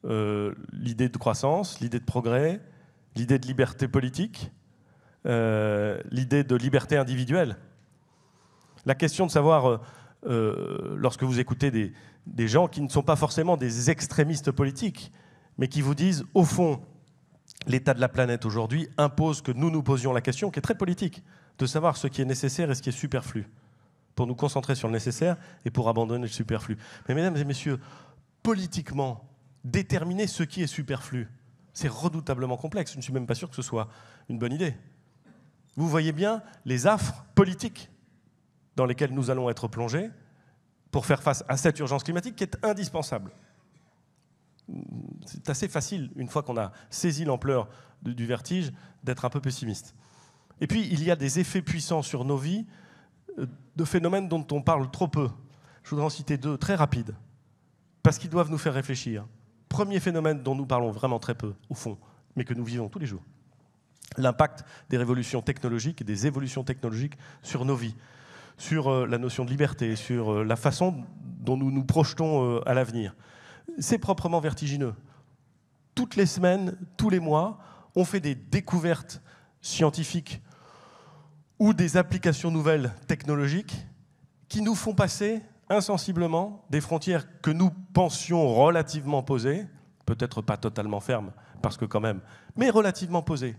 l'idée de croissance, l'idée de progrès, l'idée de liberté politique, l'idée de liberté individuelle. La question de savoir, lorsque vous écoutez des gens qui ne sont pas forcément des extrémistes politiques, mais qui vous disent, au fond, l'état de la planète aujourd'hui impose que nous nous posions la question, qui est très politique, de savoir ce qui est nécessaire et ce qui est superflu, pour nous concentrer sur le nécessaire et pour abandonner le superflu. Mais mesdames et messieurs, politiquement, déterminer ce qui est superflu, c'est redoutablement complexe. Je ne suis même pas sûr que ce soit une bonne idée. Vous voyez bien les affres politiques dans lesquelles nous allons être plongés pour faire face à cette urgence climatique qui est indispensable. C'est assez facile, une fois qu'on a saisi l'ampleur du vertige, d'être un peu pessimiste. Et puis, il y a des effets puissants sur nos vies de phénomènes dont on parle trop peu. Je voudrais en citer 2 très rapides, parce qu'ils doivent nous faire réfléchir. Premier phénomène dont nous parlons vraiment très peu, au fond, mais que nous vivons tous les jours. L'impact des révolutions technologiques et des évolutions technologiques sur nos vies, sur la notion de liberté, sur la façon dont nous nous projetons à l'avenir. C'est proprement vertigineux. Toutes les semaines, tous les mois, on fait des découvertes scientifiques ou des applications nouvelles technologiques qui nous font passer insensiblement des frontières que nous pensions relativement posées, peut-être pas totalement fermes, parce que quand même, mais relativement posées,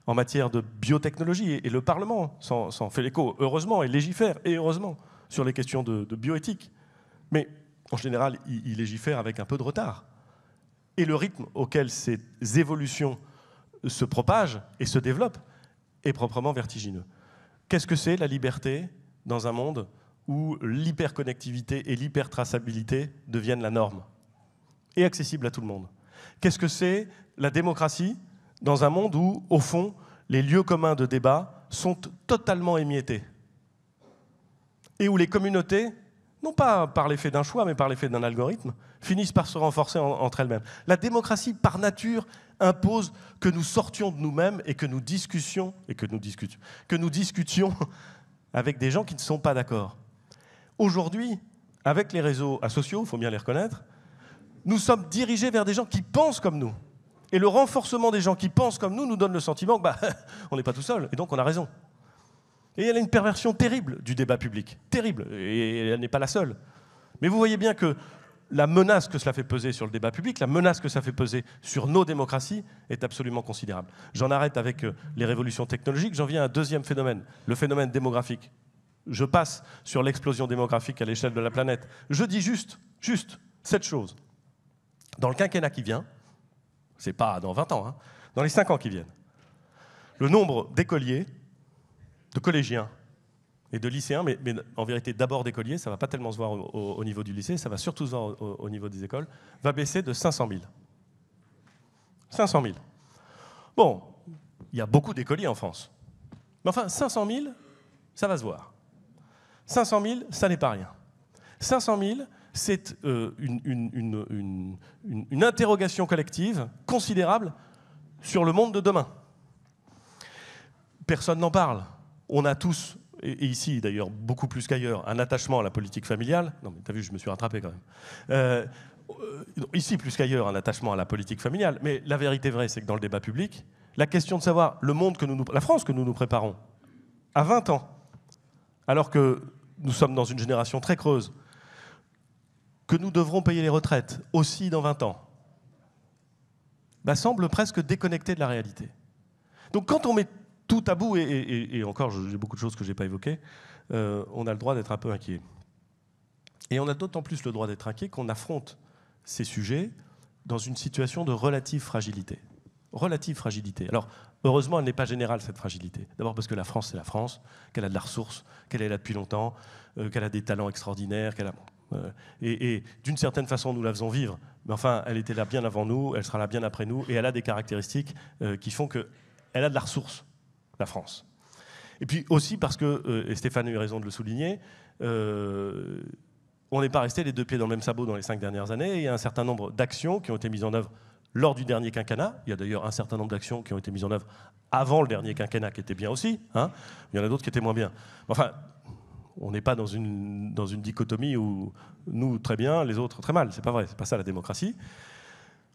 en matière de biotechnologie. Et le Parlement s'en fait l'écho, heureusement, et légifère, et heureusement, sur les questions de bioéthique. Mais en général, il légifère avec un peu de retard. Et le rythme auquel ces évolutions se propagent et se développent est proprement vertigineux. Qu'est-ce que c'est la liberté dans un monde où l'hyperconnectivité et l'hypertraçabilité deviennent la norme et accessible à tout le monde? Qu'est-ce que c'est la démocratie dans un monde où, au fond, les lieux communs de débat sont totalement émiettés et où les communautés, non pas par l'effet d'un choix, mais par l'effet d'un algorithme, finissent par se renforcer entre elles-mêmes? La démocratie, par nature, impose que nous sortions de nous-mêmes et que nous discutions avec des gens qui ne sont pas d'accord. Aujourd'hui, avec les réseaux sociaux, il faut bien les reconnaître, nous sommes dirigés vers des gens qui pensent comme nous. Et le renforcement des gens qui pensent comme nous donne le sentiment que on n'est pas tout seul, et donc on a raison. Et elle a une perversion terrible du débat public, terrible, et elle n'est pas la seule. Mais vous voyez bien que la menace que cela fait peser sur le débat public, la menace que ça fait peser sur nos démocraties est absolument considérable. J'en arrête avec les révolutions technologiques, j'en viens à un deuxième phénomène, le phénomène démographique. Je passe sur l'explosion démographique à l'échelle de la planète. Je dis juste cette chose. Dans le quinquennat qui vient, c'est pas dans 20 ans, dans les 5 ans qui viennent, le nombre d'écoliers, de collégiens et de lycéens, mais en vérité d'abord d'écoliers, ça ne va pas tellement se voir au niveau du lycée, ça va surtout se voir au niveau des écoles, va baisser de 500 000. 500 000. Bon, il y a beaucoup d'écoliers en France. Mais enfin, 500 000, ça va se voir. 500 000, ça n'est pas rien. 500 000, c'est une interrogation collective considérable sur le monde de demain. Personne n'en parle. On a tous, et ici d'ailleurs beaucoup plus qu'ailleurs, un attachement à la politique familiale. Non mais t'as vu, je me suis rattrapé quand même. Ici plus qu'ailleurs, un attachement à la politique familiale. Mais la vérité vraie, c'est que dans le débat public, la question de savoir le monde la France que nous nous préparons, à 20 ans, alors que nous sommes dans une génération très creuse, que nous devrons payer les retraites aussi dans 20 ans, semble presque déconnecté de la réalité. Donc quand on met tout à bout, et encore, j'ai beaucoup de choses que je n'ai pas évoquées, on a le droit d'être un peu inquiet. Et on a d'autant plus le droit d'être inquiet qu'on affronte ces sujets dans une situation de relative fragilité. Relative fragilité. Alors, heureusement, elle n'est pas générale, cette fragilité. D'abord parce que la France, c'est la France, qu'elle a de la ressource, qu'elle est là depuis longtemps, qu'elle a des talents extraordinaires, et d'une certaine façon, nous la faisons vivre. Mais enfin, elle était là bien avant nous, elle sera là bien après nous, et elle a des caractéristiques qui font qu'elle a de la ressource, la France. Et puis aussi parce que, et Stéphane a eu raison de le souligner, on n'est pas resté les deux pieds dans le même sabot dans les 5 dernières années. Il y a un certain nombre d'actions qui ont été mises en œuvre lors du dernier quinquennat. Il y a d'ailleurs un certain nombre d'actions qui ont été mises en œuvre avant le dernier quinquennat, qui étaient bien aussi. Hein. Il y en a d'autres qui étaient moins bien. Enfin, on n'est pas dans une dichotomie où nous, très bien, les autres, très mal. C'est pas vrai, c'est pas ça la démocratie.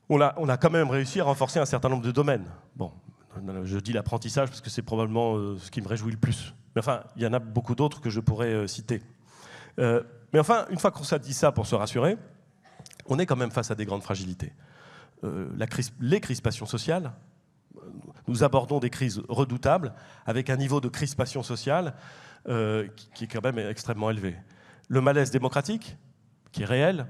On a quand même réussi à renforcer un certain nombre de domaines. Bon, je dis l'apprentissage parce que c'est probablement ce qui me réjouit le plus. Mais enfin, il y en a beaucoup d'autres que je pourrais citer. Mais enfin, une fois qu'on s'est dit ça pour se rassurer, on est quand même face à des grandes fragilités. Les crispations sociales, nous abordons des crises redoutables avec un niveau de crispation sociale qui est quand même extrêmement élevé. Le malaise démocratique, qui est réel,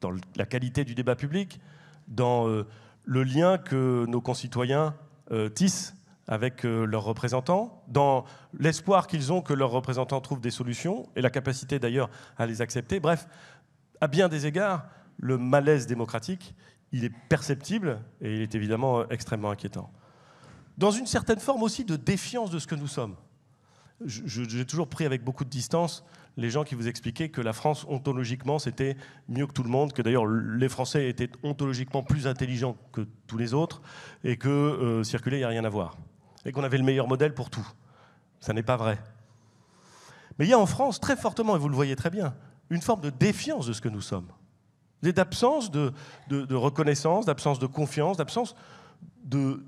dans la qualité du débat public, dans le lien que nos concitoyens tissent avec leurs représentants, dans l'espoir qu'ils ont que leurs représentants trouvent des solutions, et la capacité d'ailleurs à les accepter. Bref, à bien des égards, le malaise démocratique, il est perceptible, et il est évidemment extrêmement inquiétant. Dans une certaine forme aussi de défiance de ce que nous sommes. J'ai toujours pris avec beaucoup de distance les gens qui vous expliquaient que la France, ontologiquement, c'était mieux que tout le monde, que d'ailleurs les Français étaient ontologiquement plus intelligents que tous les autres, et que circuler, il n'y a rien à voir. Et qu'on avait le meilleur modèle pour tout. Ça n'est pas vrai. Mais il y a en France, très fortement, et vous le voyez très bien, une forme de défiance de ce que nous sommes. D'absence de reconnaissance, d'absence de confiance, d'absence de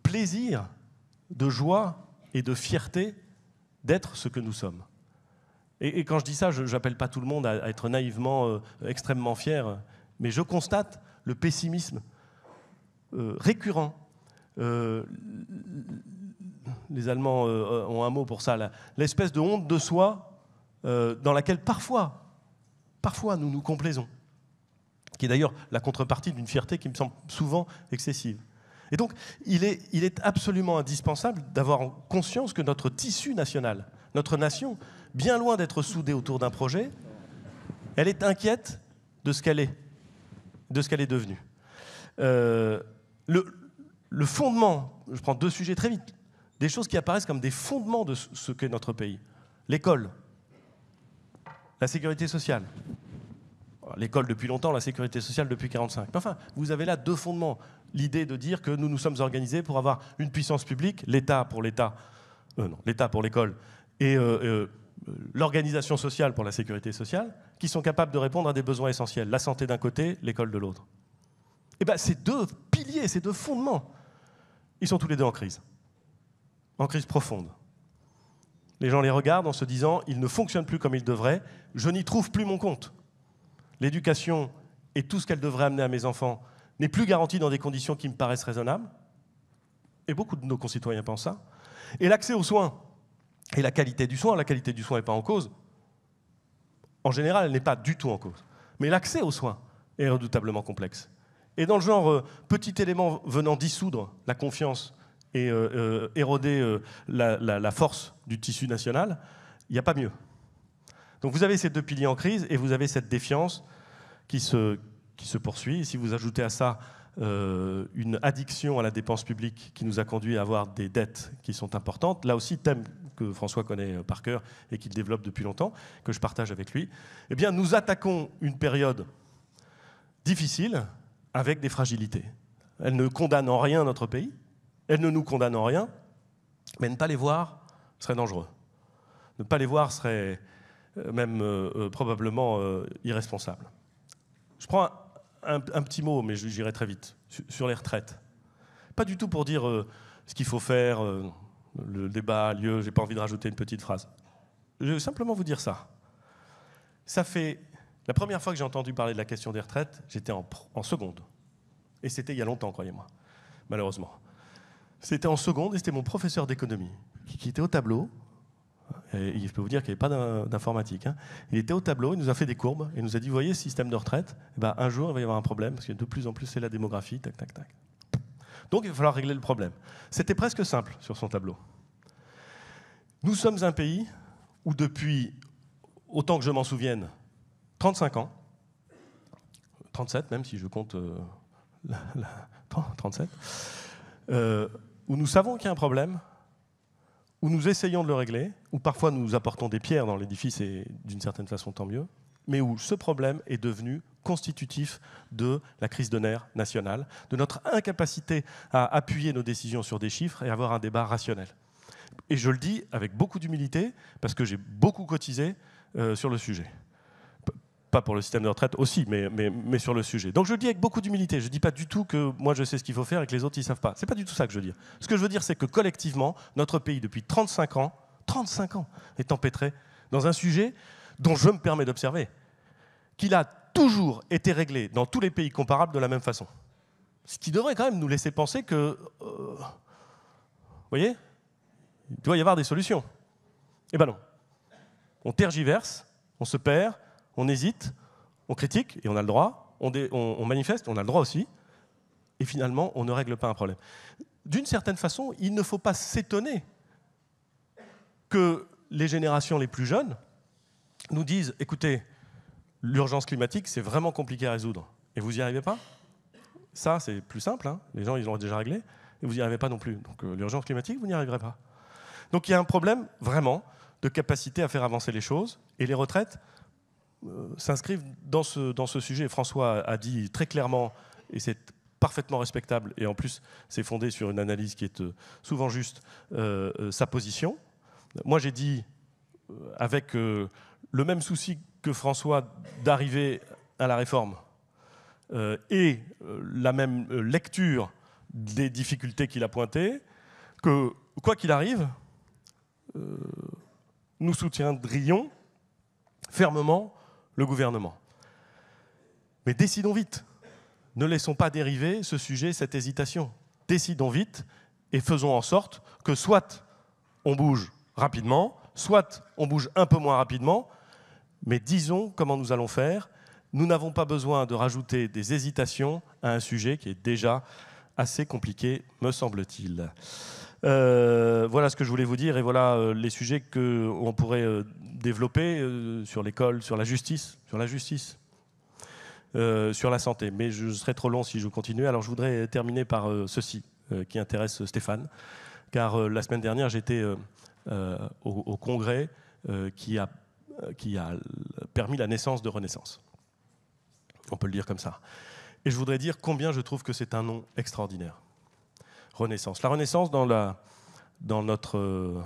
plaisir, de joie et de fierté d'être ce que nous sommes. Et quand je dis ça, je n'appelle pas tout le monde à être naïvement extrêmement fier, mais je constate le pessimisme récurrent. Les Allemands ont un mot pour ça, l'espèce de honte de soi dans laquelle parfois nous nous complaisons, qui est d'ailleurs la contrepartie d'une fierté qui me semble souvent excessive. Et donc, il est absolument indispensable d'avoir conscience que notre tissu national, notre nation, bien loin d'être soudée autour d'un projet, elle est inquiète de ce qu'elle est devenue. Le fondement, je prends 2 sujets très vite, des choses qui apparaissent comme des fondements de ce qu'est notre pays. L'école, la sécurité sociale. L'école depuis longtemps, la sécurité sociale depuis 1945. Mais enfin, vous avez là 2 fondements. L'idée de dire que nous nous sommes organisés pour avoir une puissance publique, l'État pour l'État, l'État pour l'école, et l'organisation sociale pour la sécurité sociale, qui sont capables de répondre à des besoins essentiels. La santé d'un côté, l'école de l'autre. Et bien, ces 2 piliers, ces 2 fondements, ils sont tous les 2 en crise profonde. Les gens les regardent en se disant « ils ne fonctionnent plus comme ils devraient, je n'y trouve plus mon compte ». L'éducation et tout ce qu'elle devrait amener à mes enfants n'est plus garantie dans des conditions qui me paraissent raisonnables. Et beaucoup de nos concitoyens pensent ça. Et l'accès aux soins et la qualité du soin n'est pas en cause. En général, elle n'est pas du tout en cause. Mais l'accès aux soins est redoutablement complexe. Et dans le genre petit élément venant dissoudre la confiance et éroder la force du tissu national, il n'y a pas mieux. Donc vous avez ces 2 piliers en crise et vous avez cette défiance qui se poursuit. Et si vous ajoutez à ça une addiction à la dépense publique qui nous a conduit à avoir des dettes qui sont importantes, là aussi, thème que François connaît par cœur et qu'il développe depuis longtemps, que je partage avec lui, eh bien, nous attaquons une période difficile avec des fragilités. Elles ne condamnent en rien notre pays, elles ne nous condamnent en rien, mais ne pas les voir serait dangereux. Ne pas les voir serait même probablement irresponsable. Je prends un petit mot, mais j'irai très vite, sur les retraites. Pas du tout pour dire ce qu'il faut faire, le débat a lieu, je n'ai pas envie de rajouter une petite phrase. Je vais simplement vous dire ça. Ça fait... La première fois que j'ai entendu parler de la question des retraites, j'étais en seconde. Et c'était il y a longtemps, croyez-moi, malheureusement. C'était en seconde et c'était mon professeur d'économie qui était au tableau. Et je peux vous dire qu'il n'y avait pas d'informatique. Hein. Il était au tableau, il nous a fait des courbes et il nous a dit, vous voyez, ce système de retraite, eh ben, un jour, il va y avoir un problème parce que de plus en plus, c'est la démographie, tac, tac, tac. Donc, il va falloir régler le problème. C'était presque simple sur son tableau. Nous sommes un pays où depuis, autant que je m'en souvienne, 35 ans, 37 même si je compte 37, où nous savons qu'il y a un problème, où nous essayons de le régler, où parfois nous apportons des pierres dans l'édifice et d'une certaine façon tant mieux, mais où ce problème est devenu constitutif de la crise de nerfs nationale, de notre incapacité à appuyer nos décisions sur des chiffres et avoir un débat rationnel. Et je le dis avec beaucoup d'humilité, parce que j'ai beaucoup cotisé sur le sujet. Pas pour le système de retraite aussi, mais sur le sujet. Donc je le dis avec beaucoup d'humilité. Je ne dis pas du tout que moi je sais ce qu'il faut faire et que les autres ils ne savent pas. Ce n'est pas du tout ça que je veux dire. Ce que je veux dire, c'est que collectivement, notre pays, depuis 35 ans, est empêtré dans un sujet dont je me permets d'observer qu'il a toujours été réglé dans tous les pays comparables de la même façon. Ce qui devrait quand même nous laisser penser que, vous voyez, il doit y avoir des solutions. Eh ben non. On tergiverse, on se perd, on hésite, on critique, et on a le droit, on manifeste, on a le droit aussi, et finalement, on ne règle pas un problème. D'une certaine façon, il ne faut pas s'étonner que les générations les plus jeunes nous disent « Écoutez, l'urgence climatique, c'est vraiment compliqué à résoudre, et vous n'y arrivez pas ?» Ça, c'est plus simple, hein. Les gens, ils l'ont déjà réglé, et vous n'y arrivez pas non plus. Donc l'urgence climatique, vous n'y arriverez pas. Donc il y a un problème, vraiment, de capacité à faire avancer les choses, et les retraites s'inscrivent dans ce sujet. François a dit très clairement, et c'est parfaitement respectable, et en plus c'est fondé sur une analyse qui est souvent juste, sa position. Moi j'ai dit, avec le même souci que François d'arriver à la réforme, et la même lecture des difficultés qu'il a pointées, que quoi qu'il arrive, nous soutiendrions fermement le gouvernement. Mais décidons vite. Ne laissons pas dériver ce sujet, cette hésitation. Décidons vite et faisons en sorte que soit on bouge rapidement, soit on bouge un peu moins rapidement, mais disons comment nous allons faire. Nous n'avons pas besoin de rajouter des hésitations à un sujet qui est déjà assez compliqué, me semble-t-il. Voilà ce que je voulais vous dire et voilà les sujets qu'on pourrait développer sur l'école, sur la justice, sur la santé. Mais je serais trop long si je continuais. Alors je voudrais terminer par ceci qui intéresse Stéphane, car la semaine dernière j'étais au congrès qui a permis la naissance de Renaissance. On peut le dire comme ça. Et je voudrais dire combien je trouve que c'est un nom extraordinaire. Renaissance. La Renaissance, dans notre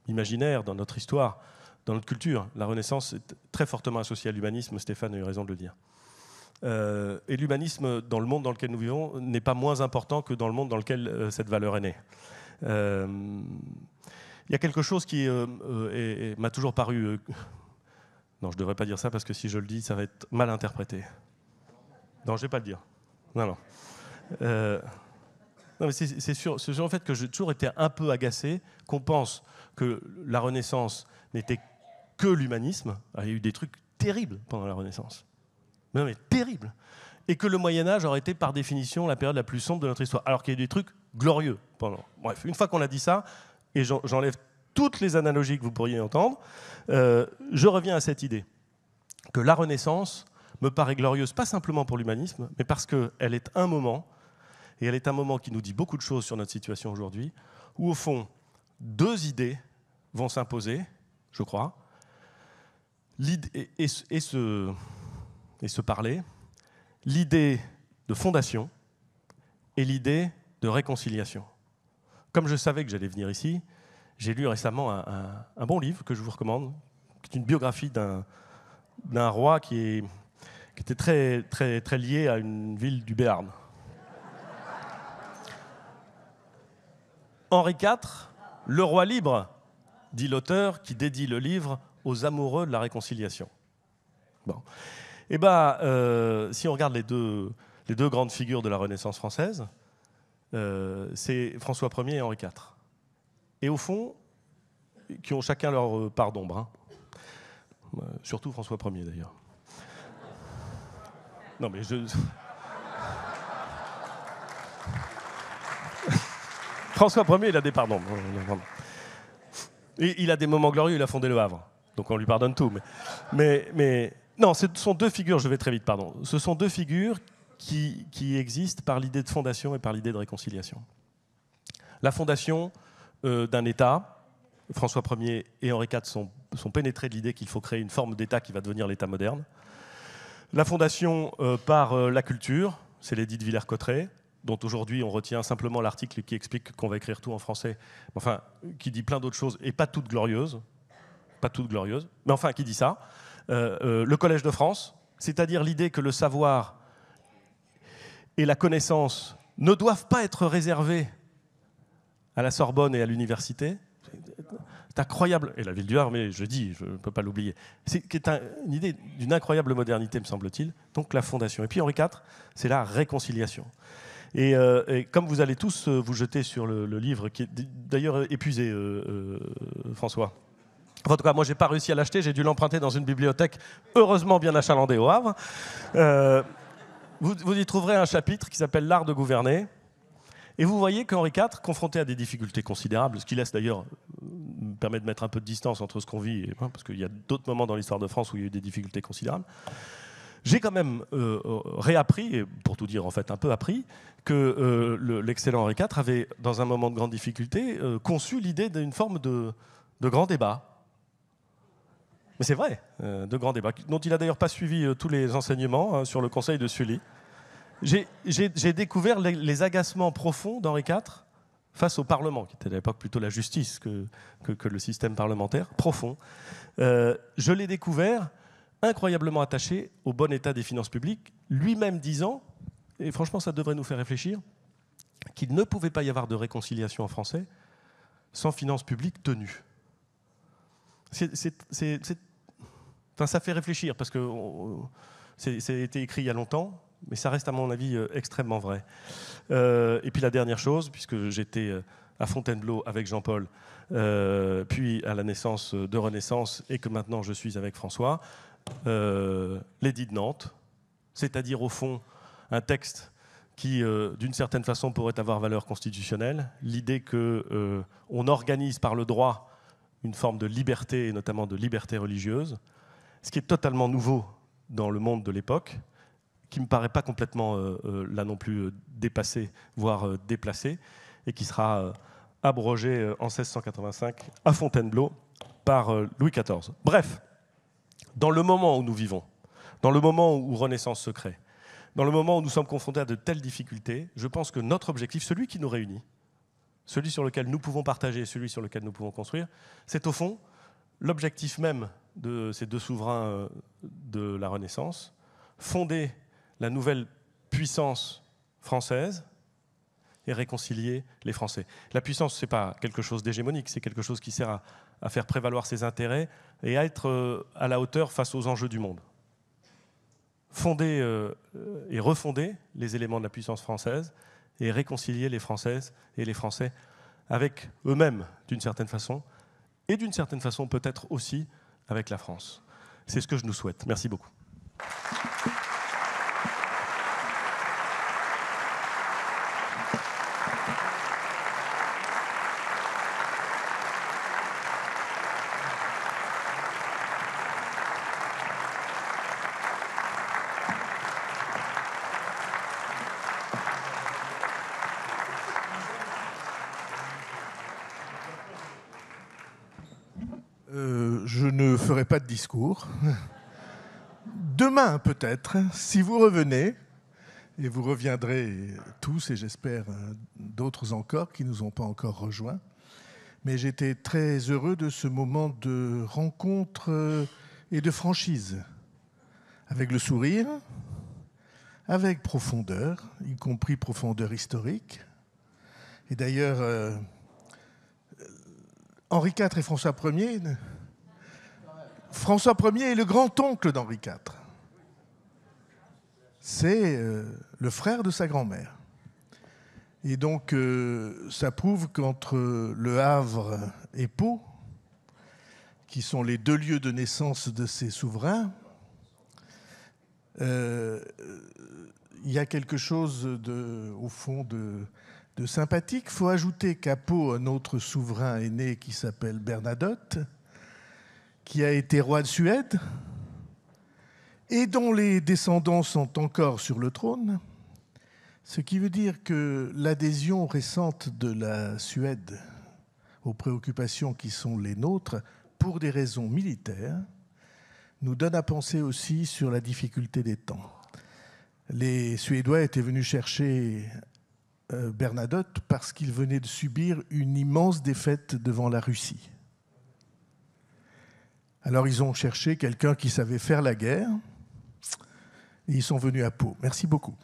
imaginaire, dans notre histoire, dans notre culture, la Renaissance est très fortement associée à l'humanisme, Stéphane a eu raison de le dire. Et l'humanisme, dans le monde dans lequel nous vivons, n'est pas moins important que dans le monde dans lequel cette valeur est née. Il y a quelque chose qui m'a toujours paru... non, je ne devrais pas dire ça, parce que si je le dis, ça va être mal interprété. Non, je ne vais pas le dire. Non. Non, mais c'est sur le fait que j'ai toujours été un peu agacé qu'on pense que la Renaissance n'était que l'humanisme. Il y a eu des trucs terribles pendant la Renaissance. Non, mais terribles. Et que le Moyen-Âge aurait été par définition la période la plus sombre de notre histoire. Alors qu'il y a eu des trucs glorieux pendant. Bref, une fois qu'on a dit ça, et j'enlève toutes les analogies que vous pourriez entendre, je reviens à cette idée que la Renaissance me paraît glorieuse, pas simplement pour l'humanisme, mais parce qu'elle est un moment. Et elle est un moment qui nous dit beaucoup de choses sur notre situation aujourd'hui, où au fond, deux idées vont s'imposer, je crois, et se parler, l'idée de fondation et l'idée de réconciliation. Comme je savais que j'allais venir ici, j'ai lu récemment un bon livre que je vous recommande, qui est une biographie d'un roi qui était très, très, très lié à une ville du Béarn. Henri IV, le roi libre, dit l'auteur qui dédie le livre aux amoureux de la réconciliation. Bon. Eh bien, si on regarde les deux grandes figures de la Renaissance française, c'est François Ier et Henri IV. Et au fond, qui ont chacun leur part d'ombre. Hein. Surtout François Ier, d'ailleurs. Non, mais François Ier, il a des parts d'ombre. Et il a des moments glorieux, il a fondé le Havre. Donc on lui pardonne tout. Mais non, ce sont deux figures, je vais très vite, pardon. Ce sont deux figures qui existent par l'idée de fondation et par l'idée de réconciliation. La fondation d'un État, François Ier et Henri IV sont pénétrés de l'idée qu'il faut créer une forme d'État qui va devenir l'État moderne. La fondation par la culture, c'est l'édit de Villers-Cotterêts, dont aujourd'hui on retient simplement l'article qui explique qu'on va écrire tout en français, enfin, qui dit plein d'autres choses, et pas toutes glorieuses, mais enfin, qui dit ça. Le Collège de France, c'est-à-dire l'idée que le savoir et la connaissance ne doivent pas être réservés à la Sorbonne et à l'université. C'est incroyable, et la ville du Havre, mais je ne peux pas l'oublier. C'est une idée d'une incroyable modernité, me semble-t-il. Donc la fondation. Et puis Henri IV, c'est la réconciliation. Et comme vous allez tous vous jeter sur le livre, qui est d'ailleurs épuisé, François. Enfin, en tout cas, moi, je n'ai pas réussi à l'acheter, j'ai dû l'emprunter dans une bibliothèque heureusement bien achalandée au Havre. Vous y trouverez un chapitre qui s'appelle « L'art de gouverner ». Et vous voyez qu'Henri IV, confronté à des difficultés considérables, ce qui laisse d'ailleurs me permet de mettre un peu de distance entre ce qu'on vit, parce qu'il y a d'autres moments dans l'histoire de France où il y a eu des difficultés considérables, j'ai quand même réappris, et pour tout dire en fait un peu appris, que l'excellent Henri IV avait, dans un moment de grande difficulté, conçu l'idée d'une forme de grand débat. Mais c'est vrai, de grand débat, dont il n'a d'ailleurs pas suivi tous les enseignements sur le conseil de Sully. J'ai découvert les agacements profonds d'Henri IV face au Parlement, qui était à l'époque plutôt la justice que le système parlementaire, profond. Je l'ai découvert incroyablement attaché au bon état des finances publiques, lui-même disant, et franchement ça devrait nous faire réfléchir, qu'il ne pouvait pas y avoir de réconciliation en français sans finances publiques tenues. Enfin, ça fait réfléchir, parce que c'est été écrit il y a longtemps, mais ça reste à mon avis extrêmement vrai. Et puis la dernière chose, puisque j'étais à Fontainebleau avec Jean-Paul, puis à la naissance de Renaissance, et que maintenant je suis avec François, l'édit de Nantes, c'est-à-dire au fond un texte qui, d'une certaine façon, pourrait avoir valeur constitutionnelle, l'idée qu'on organise par le droit une forme de liberté, et notamment de liberté religieuse, ce qui est totalement nouveau dans le monde de l'époque, qui ne me paraît pas complètement, là non plus, dépassé, voire déplacé, et qui sera abrogé en 1685 à Fontainebleau par Louis XIV. Bref, dans le moment où nous vivons, dans le moment où Renaissance se crée, dans le moment où nous sommes confrontés à de telles difficultés, je pense que notre objectif, celui qui nous réunit, celui sur lequel nous pouvons partager, celui sur lequel nous pouvons construire, c'est au fond l'objectif même de ces deux souverains de la Renaissance, fonder la nouvelle puissance française et réconcilier les Français. La puissance, ce n'est pas quelque chose d'hégémonique, c'est quelque chose qui sert à faire prévaloir ses intérêts et à être à la hauteur face aux enjeux du monde. Fonder et refonder les éléments de la puissance française et réconcilier les Françaises et les Français avec eux-mêmes, d'une certaine façon, et d'une certaine façon peut-être aussi avec la France. C'est ce que je nous souhaite. Merci beaucoup. je ne ferai pas de discours. Demain, peut-être, si vous revenez, et vous reviendrez tous, et j'espère d'autres encore qui ne nous ont pas encore rejoints. Mais j'étais très heureux de ce moment de rencontre et de franchise, avec le sourire, avec profondeur, y compris profondeur historique. Et d'ailleurs, Henri IV et François Ier, François Ier est le grand-oncle d'Henri IV. C'est le frère de sa grand-mère. Et donc, ça prouve qu'entre Le Havre et Pau, qui sont les deux lieux de naissance de ces souverains, il y a quelque chose, au fond, de sympathique. Il faut ajouter qu'à Pau, un autre souverain est né qui s'appelle Bernadotte, qui a été roi de Suède et dont les descendants sont encore sur le trône. Ce qui veut dire que l'adhésion récente de la Suède aux préoccupations qui sont les nôtres, pour des raisons militaires, nous donne à penser aussi sur la difficulté des temps. Les Suédois étaient venus chercher Bernadotte parce qu'il venait de subir une immense défaite devant la Russie. Alors ils ont cherché quelqu'un qui savait faire la guerre et ils sont venus à Pau. Merci beaucoup.